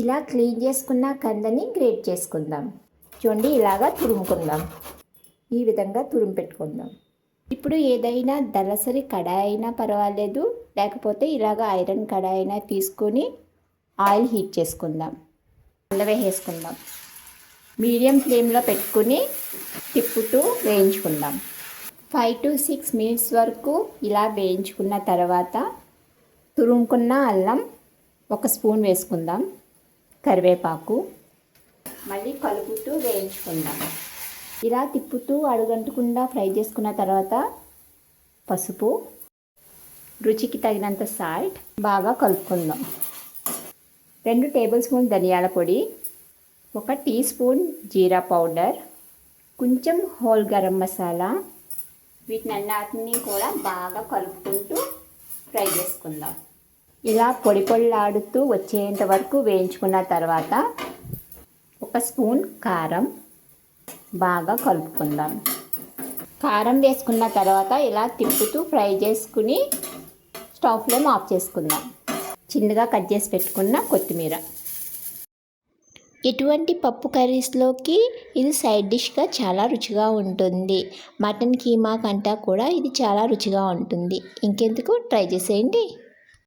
ఇలా క్లీన్ చేసుకున్న కందని గ్రేట్ చేసుకుందాం. చూడండి, ఇలాగా తురుముకుందాం. ఈ విధంగా తురుము పెట్టుకుందాం. ఇప్పుడు ఏదైనా దళసరి కడాయి అయినా పర్వాలేదు, లేకపోతే ఇలాగ ఐరన్ కడాయి అయినా తీసుకొని ఆయిల్ హీట్ చేసుకుందాం. వేసుకుందాం. మీడియం ఫ్లేమ్లో పెట్టుకుని తిప్పుతూ వేయించుకుందాం. 5 to 6 మినిట్స్ వరకు ఇలా వేయించుకున్న తర్వాత తురుముకున్న అల్లం 1 స్పూన్ వేసుకుందాం. కరివేపాకు మళ్ళీ కలుపుతూ వేయించుకుందాం. ఇలా తిప్పుతూ అడుగంటకుండా ఫ్రై చేసుకున్న తర్వాత పసుపు, రుచికి తగినంత సాల్ట్ బాగా కలుపుకుందాం. 2 టేబుల్ స్పూన్ ధనియాల పొడి, 1 టీ స్పూన్ జీరా పౌడర్, కొంచెం హోల్ గరం మసాలా, వీటినన్నిటిని కూడా బాగా కలుపుకుంటూ ఫ్రై చేసుకుందాం. ఇలా పొడి పొడిలాడుతూ వచ్చేంత వరకు వేయించుకున్న తర్వాత 1 స్పూన్ కారం బాగా కలుపుకుందాం. కారం వేసుకున్న తర్వాత ఇలా తిప్పుతూ ఫ్రై చేసుకుని స్టవ్ ఫ్లేమ్ ఆఫ్ చేసుకుందాం. చిన్నగా కట్ చేసి పెట్టుకున్న కొత్తిమీర. ఇటువంటి పప్పు కర్రీస్లోకి ఇది సైడ్ డిష్గా చాలా రుచిగా ఉంటుంది. మటన్ కీమా కంటా కూడా ఇది చాలా రుచిగా ఉంటుంది. ఇంకెందుకు, ట్రై చేసేయండి.